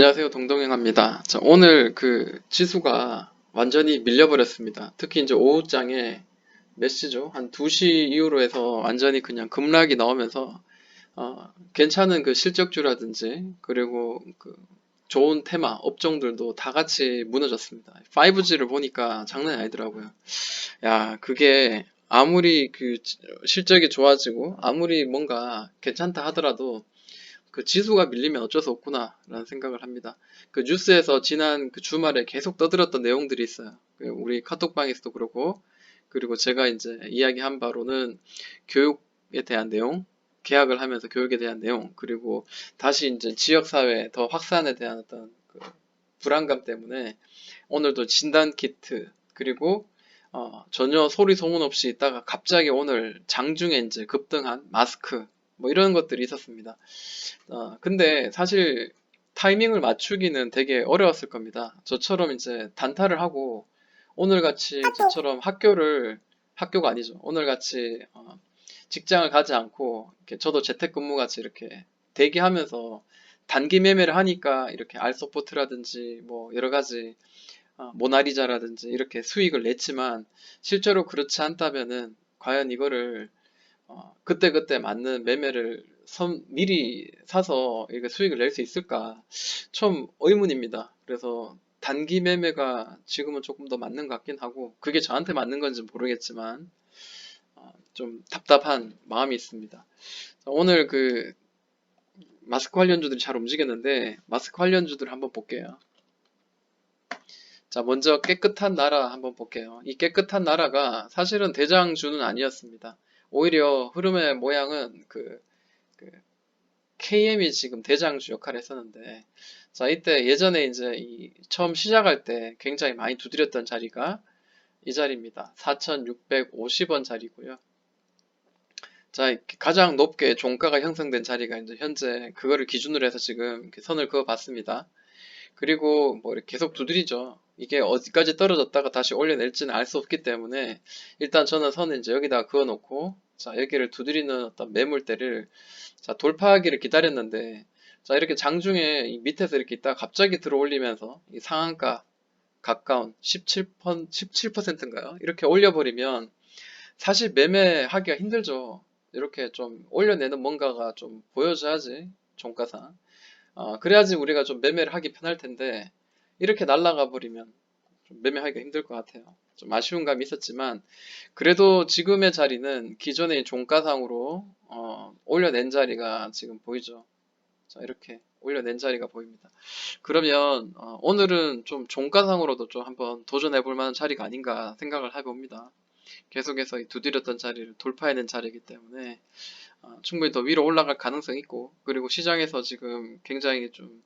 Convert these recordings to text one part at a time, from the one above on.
안녕하세요. 동동행합니다. 자, 오늘 그 지수가 완전히 밀려버렸습니다. 특히 이제 오후장에 몇 시죠? 한 2시 이후로 해서 완전히 그냥 급락이 나오면서 괜찮은 그 실적주라든지 그리고 그 좋은 테마 업종들도 다 같이 무너졌습니다. 5G를 보니까 장난이 아니더라고요. 야, 그게 아무리 그 실적이 좋아지고 아무리 뭔가 괜찮다 하더라도 그 지수가 밀리면 어쩔 수 없구나라는 생각을 합니다. 그 뉴스에서 지난 그 주말에 계속 떠들었던 내용들이 있어요. 그 우리 카톡방에서도 그렇고, 그리고 제가 이제 이야기한 바로는 교육에 대한 내용, 계약을 하면서 교육에 대한 내용, 그리고 다시 이제 지역사회 더 확산에 대한 어떤 그 불안감 때문에 오늘도 진단 키트, 그리고 전혀 소리 소문 없이 있다가 갑자기 오늘 장중에 이제 급등한 마스크, 뭐 이런 것들이 있었습니다. 근데 사실 타이밍을 맞추기는 되게 어려웠을 겁니다. 저처럼 이제 단타를 하고 오늘같이 저처럼 학교가 아니죠. 오늘같이 직장을 가지 않고 이렇게 저도 재택근무 같이 이렇게 대기하면서 단기 매매를 하니까 이렇게 알서포트라든지 뭐 여러 가지 모나리자라든지 이렇게 수익을 냈지만 실제로 그렇지 않다면은 과연 이거를 그때그때 맞는 매매를 미리 사서 이게 수익을 낼 수 있을까? 좀 의문입니다. 그래서 단기 매매가 지금은 조금 더 맞는 것 같긴 하고, 그게 저한테 맞는 건지 모르겠지만, 좀 답답한 마음이 있습니다. 오늘 그 마스크 관련주들이 잘 움직였는데, 마스크 관련주들 한번 볼게요. 자, 먼저 깨끗한 나라 한번 볼게요. 이 깨끗한 나라가 사실은 대장주는 아니었습니다. 오히려 흐름의 모양은 그 KM이 지금 대장주 역할을 했었는데, 자, 이때 예전에 이제 처음 시작할 때 굉장히 많이 두드렸던 자리가 이 자리입니다. 4,650원 자리고요. 자, 가장 높게 종가가 형성된 자리가 이제 현재 그거를 기준으로 해서 지금 이렇게 선을 그어 봤습니다. 그리고 뭐 이렇게 계속 두드리죠. 이게 어디까지 떨어졌다가 다시 올려낼지는 알 수 없기 때문에 일단 저는 선을 이제 여기다 그어 놓고, 자, 여기를 두드리는 어떤 매물대를 자, 돌파하기를 기다렸는데, 자, 이렇게 장중에 이 밑에서 이렇게 있다가 갑자기 들어 올리면서 이 상한가 가까운 17%인가요? 이렇게 올려버리면 사실 매매하기가 힘들죠. 이렇게 좀 올려내는 뭔가가 좀 보여줘야지, 종가상. 그래야지 우리가 좀 매매를 하기 편할 텐데, 이렇게 날아가 버리면 좀 매매하기가 힘들 것 같아요. 좀 아쉬운 감이 있었지만, 그래도 지금의 자리는 기존의 종가상으로 올려낸 자리가 지금 보이죠. 자, 이렇게 올려낸 자리가 보입니다. 그러면 오늘은 좀 종가상으로도 좀 한번 도전해 볼 만한 자리가 아닌가 생각을 해봅니다. 계속해서 이 두드렸던 자리를 돌파해낸 자리이기 때문에 충분히 더 위로 올라갈 가능성이 있고, 그리고 시장에서 지금 굉장히 좀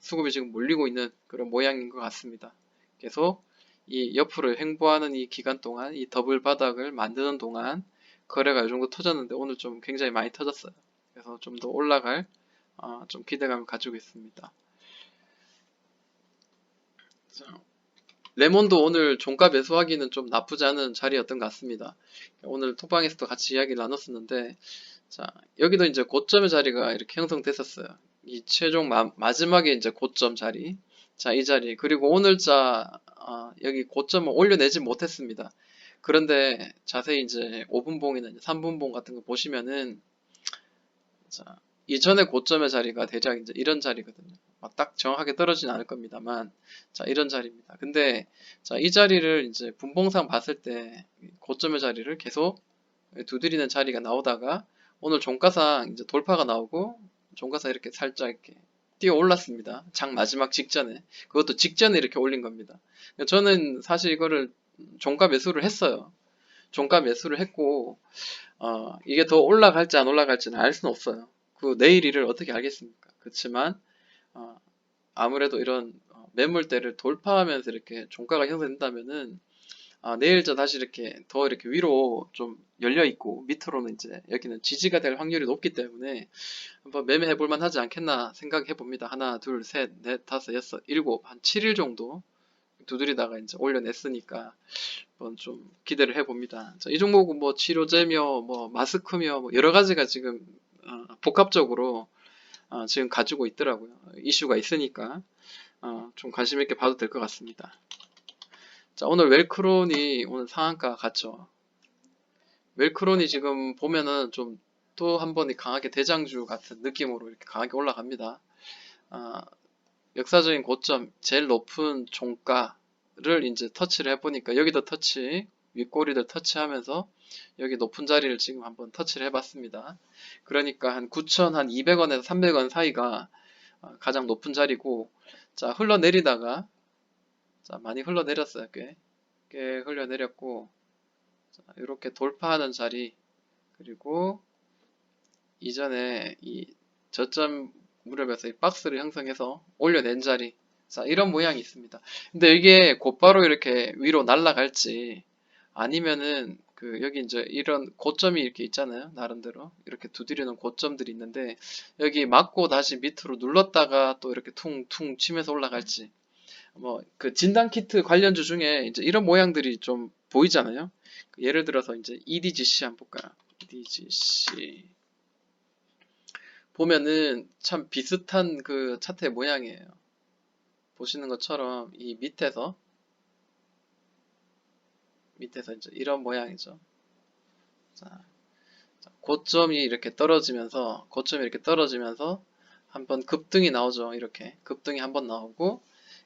수급이 지금 몰리고 있는 그런 모양인 것 같습니다. 계속 이 옆으로 횡보하는 이 기간 동안 이 더블 바닥을 만드는 동안 거래가 이 정도 터졌는데 오늘 좀 굉장히 많이 터졌어요. 그래서 좀 더 올라갈 좀 기대감을 가지고 있습니다. 자, 레몬도 오늘 종가 매수하기는 좀 나쁘지 않은 자리였던 것 같습니다. 오늘 톡방에서도 같이 이야기를 나눴었는데, 자, 여기도 이제 고점의 자리가 이렇게 형성됐었어요. 이 최종 마지막에 이제 고점 자리. 자, 이 자리. 그리고 오늘자, 여기 고점을 올려내지 못했습니다. 그런데 자세히 이제 5분봉이나 3분봉 같은 거 보시면은, 자, 이전의 고점의 자리가 대략 이제 이런 자리거든요. 막 딱 정확하게 떨어지진 않을 겁니다만, 자, 이런 자리입니다. 근데, 자, 이 자리를 이제 분봉상 봤을 때, 고점의 자리를 계속 두드리는 자리가 나오다가, 오늘 종가상 이제 돌파가 나오고, 종가상 이렇게 살짝 이렇게 뛰어 올랐습니다. 장 마지막 직전에. 그것도 직전에 이렇게 올린 겁니다. 저는 사실 이거를 종가 매수를 했어요. 종가 매수를 했고, 이게 더 올라갈지 안 올라갈지는 알 수는 없어요. 그 내일 일을 어떻게 알겠습니까? 그렇지만 어, 아무래도 이런 매물대를 돌파하면서 이렇게 종가가 형성된다면은 내일자 다시 이렇게 더 이렇게 위로 좀 열려 있고 밑으로는 이제 여기는 지지가 될 확률이 높기 때문에 한번 매매해 볼 만하지 않겠나 생각해 봅니다. 하나, 둘, 셋, 넷, 다섯, 여섯, 일곱, 한 7일 정도 두드리다가 이제 올려냈으니까 한번 좀 기대를 해봅니다. 자, 이 종목은 뭐 치료제며 뭐 마스크며 뭐 여러 가지가 지금 복합적으로 지금 가지고 있더라고요. 이슈가 있으니까 좀 관심 있게 봐도 될 것 같습니다. 자, 오늘 웰크론이 오늘 상한가 갔죠. 웰크론이 지금 보면은 좀 또 한 번이 강하게 대장주 같은 느낌으로 이렇게 강하게 올라갑니다. 아, 역사적인 고점, 제일 높은 종가를 이제 터치를 해보니까 여기도 터치, 윗꼬리들 터치하면서 여기 높은 자리를 지금 한번 터치를 해봤습니다. 그러니까 한 9,200원에서 300원 사이가 가장 높은 자리고, 자, 흘러내리다가, 자, 많이 흘러내렸어요. 꽤 흘러내렸고, 자, 이렇게 돌파하는 자리, 그리고 이전에 이 저점 무렵에서 이 박스를 형성해서 올려낸 자리, 자, 이런 모양이 있습니다. 근데 이게 곧바로 이렇게 위로 날아갈지 아니면은 여기 이제 이런 고점이 이렇게 있잖아요. 나름대로 이렇게 두드리는 고점들이 있는데 여기 맞고 다시 밑으로 눌렀다가 또 이렇게 퉁퉁 치면서 올라갈지, 뭐 그 진단 키트 관련주 중에 이제 이런 모양들이 좀 보이잖아요. 예를 들어서 이제 EDGC 한번 볼까요? EDGC 보면은 참 비슷한 그 차트의 모양이에요. 보시는 것처럼 이 밑에서 이제 이런 모양이죠. 자, 고점이 이렇게 떨어지면서 한번 급등이 나오죠. 이렇게 급등이 한번 나오고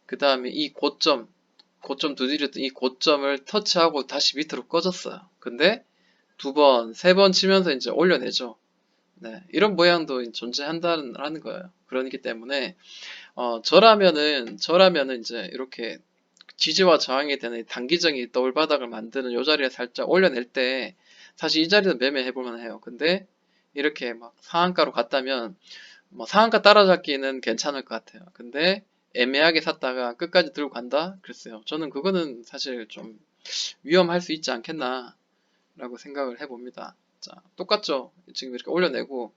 그 다음에 이 고점 두드렸던 이 고점을 터치하고 다시 밑으로 꺼졌어요. 근데 두 번, 세 번 치면서 이제 올려내죠. 네, 이런 모양도 존재한다는 거예요. 그러기 때문에 저라면은 이제 이렇게 지지와 저항이 되는 단기적인 더블바닥을 만드는 요 자리에 살짝 올려낼 때 사실 이 자리도 매매해 볼만 해요. 근데 이렇게 막 상한가로 갔다면 뭐 상한가 따라잡기는 괜찮을 것 같아요. 근데 애매하게 샀다가 끝까지 들고 간다? 글쎄요. 저는 그거는 사실 좀 위험할 수 있지 않겠나 라고 생각을 해봅니다. 자, 똑같죠? 지금 이렇게 올려내고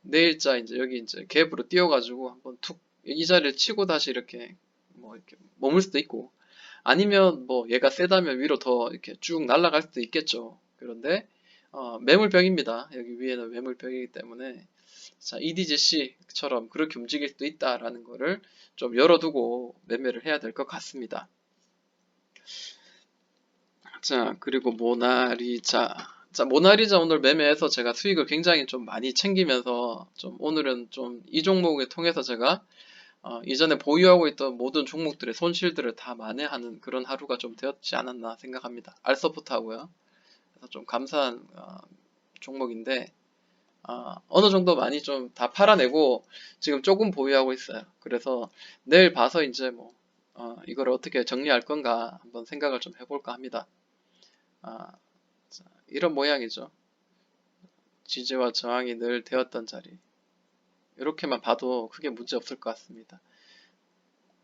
내일자 이제 여기 이제 갭으로 띄워가지고 한번 이 자리를 치고 다시 이렇게 뭐 이렇게 머물 수도 있고 아니면 뭐 얘가 세다면 위로 더 이렇게 쭉 날아갈 수도 있겠죠. 그런데 매물벽입니다. 여기 위에는 매물벽이기 때문에 자, EDGC처럼 그렇게 움직일 수도 있다라는 거를 좀 열어두고 매매를 해야 될 것 같습니다. 자, 그리고 모나리자. 자, 모나리자 오늘 매매해서 제가 수익을 굉장히 좀 많이 챙기면서 좀 오늘은 좀 이 종목을 통해서 제가 이전에 보유하고 있던 모든 종목들의 손실들을 다 만회하는 그런 하루가 좀 되었지 않았나 생각합니다. 알서포트 하고요. 그래서 좀 감사한 종목인데 어느 정도 많이 좀 다 팔아내고 지금 조금 보유하고 있어요. 그래서 내일 봐서 이제 뭐 이걸 어떻게 정리할 건가 한번 생각을 좀 해볼까 합니다. 자, 이런 모양이죠. 지지와 저항이 늘 되었던 자리. 이렇게만 봐도 크게 문제 없을 것 같습니다.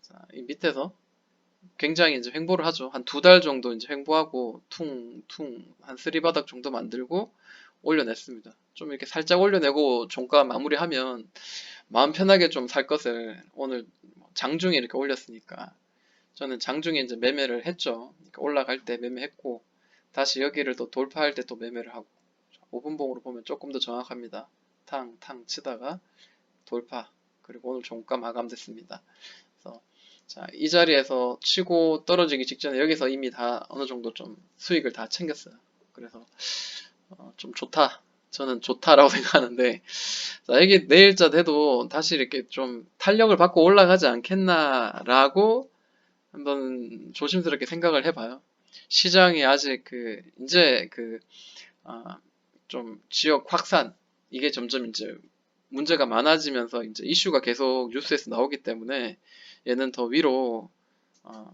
자, 이 밑에서 굉장히 이제 횡보를 하죠. 한 두 달 정도 이제 횡보하고 퉁퉁 한 쓰리바닥 정도 만들고 올려냈습니다. 좀 이렇게 살짝 올려내고 종가 마무리하면 마음 편하게 좀 살 것을 오늘 장중에 이렇게 올렸으니까 저는 장중에 이제 매매를 했죠. 그러니까 올라갈 때 매매했고 다시 여기를 또 돌파할 때 또 매매를 하고 5분봉으로 보면 조금 더 정확합니다. 탕탕 치다가 돌파 그리고 오늘 종가 마감됐습니다. 그래서 자, 이 자리에서 치고 떨어지기 직전에 여기서 이미 다 어느 정도 좀 수익을 다 챙겼어요. 그래서 좀 좋다. 저는 좋다라고 생각하는데 자, 이게 내일자 돼도 다시 이렇게 좀 탄력을 받고 올라가지 않겠나라고 한번 조심스럽게 생각을 해봐요. 시장이 아직 이제 좀 지역 확산 이게 점점 이제 문제가 많아지면서 이제 이슈가 계속 뉴스에서 나오기 때문에 얘는 더 위로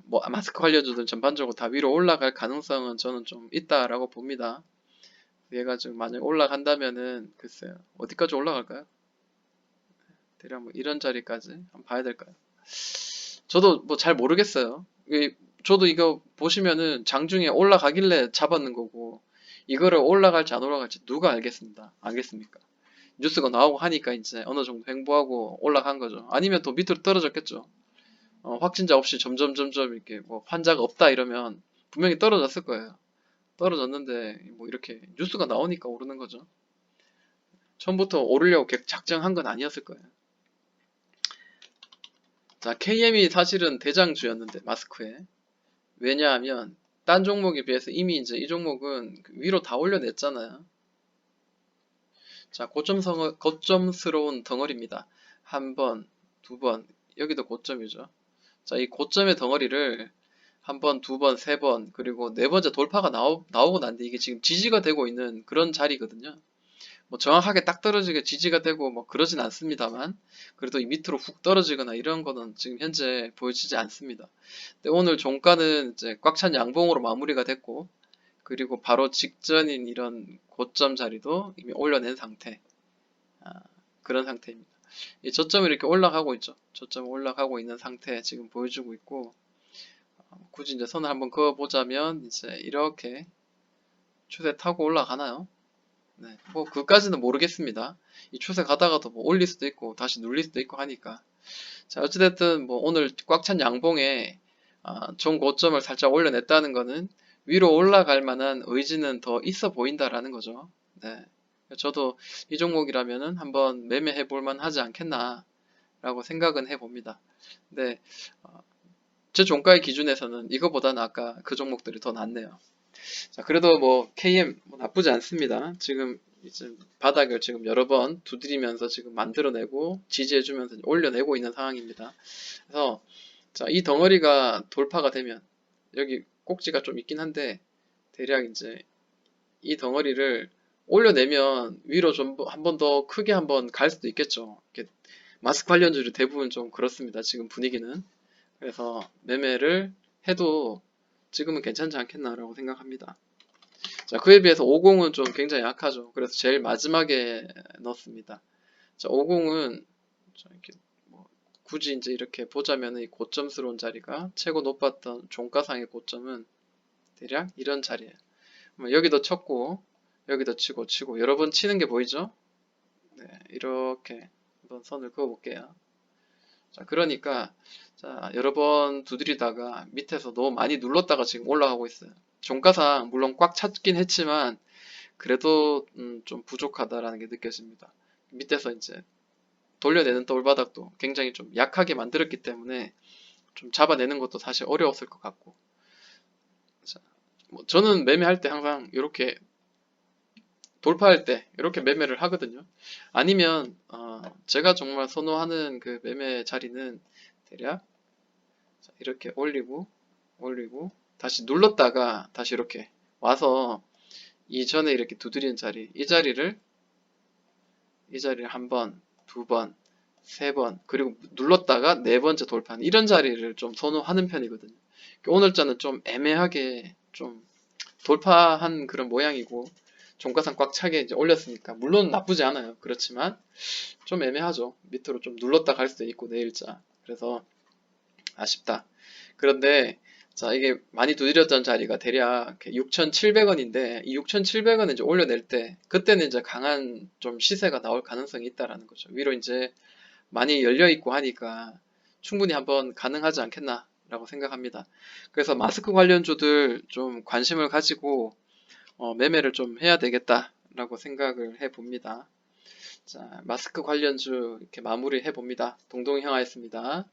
뭐 마스크 관련주들 전반적으로 다 위로 올라갈 가능성은 저는 좀 있다라고 봅니다. 얘가 지금 만약 올라간다면은 글쎄요 어디까지 올라갈까요? 대략 뭐 이런 자리까지 한번 봐야 될까요? 저도 뭐 잘 모르겠어요. 저도 이거 보시면은 장중에 올라가길래 잡았는 거고 이거를 올라갈지 안 올라갈지 누가 알겠습니까? 뉴스가 나오고 하니까 이제 어느 정도 횡보하고 올라간 거죠. 아니면 또 밑으로 떨어졌겠죠. 확진자 없이 점점 이렇게 뭐 환자가 없다 이러면 분명히 떨어졌을 거예요. 떨어졌는데 뭐 이렇게 뉴스가 나오니까 오르는 거죠. 처음부터 오르려고 작정한 건 아니었을 거예요. 자, KM이 사실은 대장주였는데 마스크에. 왜냐하면 딴 종목에 비해서 이미 이제 이 종목은 위로 다 올려냈잖아요. 자, 고점스러운 덩어리입니다. 한 번, 두 번, 여기도 고점이죠. 자, 이 고점의 덩어리를 한 번, 두 번, 세 번, 그리고 네 번째 돌파가 나오고 난데 이게 지금 지지가 되고 있는 그런 자리거든요. 뭐 정확하게 딱 떨어지게 지지가 되고 뭐 그러진 않습니다만 그래도 이 밑으로 훅 떨어지거나 이런 거는 지금 현재 보여지지 않습니다. 근데 오늘 종가는 이제 꽉 찬 양봉으로 마무리가 됐고 그리고 바로 직전인 이런 고점 자리도 이미 올려낸 상태. 아, 그런 상태입니다. 이 저점이 이렇게 올라가고 있죠. 저점 올라가고 있는 상태 지금 보여주고 있고 굳이 이제 선을 한번 그어보자면 이제 이렇게 추세 타고 올라가나요? 네, 뭐 그까지는 모르겠습니다. 이 추세 가다가도 뭐 올릴 수도 있고 다시 눌릴 수도 있고 하니까. 자, 어찌됐든 뭐 오늘 꽉 찬 양봉에 종 고점을 살짝 올려냈다는 거는 위로 올라갈 만한 의지는 더 있어 보인다라는 거죠. 네. 저도 이 종목이라면은 한번 매매해 볼 만하지 않겠나라고 생각은 해봅니다. 근데 제 종가의 기준에서는 이거보다는 아까 그 종목들이 더 낫네요. 자, 그래도 뭐 KM 뭐 나쁘지 않습니다. 지금 이제 바닥을 지금 여러 번 두드리면서 지금 만들어내고 지지해주면서 올려내고 있는 상황입니다. 그래서 자, 이 덩어리가 돌파가 되면 여기 꼭지가 좀 있긴 한데 대략 이제 이 덩어리를 올려내면 위로 좀 한 번 더 크게 한번 갈 수도 있겠죠. 이렇게 마스크 관련주들 대부분 좀 그렇습니다. 지금 분위기는. 그래서 매매를 해도 지금은 괜찮지 않겠나라고 생각합니다. 자, 그에 비해서 50은 좀 굉장히 약하죠. 그래서 제일 마지막에 넣었습니다. 자, 50은 이렇게 뭐 굳이 이제 이렇게 보자면 이 고점스러운 자리가 최고 높았던 종가상의 고점은 대략 이런 자리예요. 여기도 쳤고 여기도 치고 여러 번 치는 게 보이죠? 네, 이렇게 한번 선을 그어 볼게요. 자, 그러니까 자, 여러 번 두드리다가 밑에서 너무 많이 눌렀다가 지금 올라가고 있어요. 종가상 물론 꽉 찼긴 했지만 그래도 좀 부족하다라는 게 느껴집니다. 밑에서 이제 돌려내는 돌바닥도 굉장히 좀 약하게 만들었기 때문에 좀 잡아내는 것도 사실 어려웠을 것 같고. 자, 뭐 저는 매매할 때 항상 이렇게 돌파할 때 이렇게 매매를 하거든요. 아니면 제가 정말 선호하는 그 매매 자리는 대략 이렇게 올리고 다시 눌렀다가 다시 이렇게 와서 이전에 이렇게 두드리는 자리 이 자리를 한 번, 두 번, 세 번, 그리고 눌렀다가 네 번째 돌파하는 이런 자리를 좀 선호하는 편이거든요. 오늘자는 좀 애매하게 좀 돌파한 그런 모양이고 종가상 꽉 차게 이제 올렸으니까 물론 나쁘지 않아요. 그렇지만 좀 애매하죠. 밑으로 좀 눌렀다 갈 수도 있고 내일자. 그래서 아쉽다. 그런데 자, 이게 많이 두드렸던 자리가 대략 6,700원인데 이 6,700원을 이제 올려낼 때 그때는 이제 강한 좀 시세가 나올 가능성이 있다라는 거죠. 위로 이제 많이 열려 있고 하니까 충분히 한번 가능하지 않겠나라고 생각합니다. 그래서 마스크 관련주들 좀 관심을 가지고 매매를 좀 해야 되겠다라고 생각을 해 봅니다. 자, 마스크 관련주 이렇게 마무리 해 봅니다. 동동이 형하였습니다.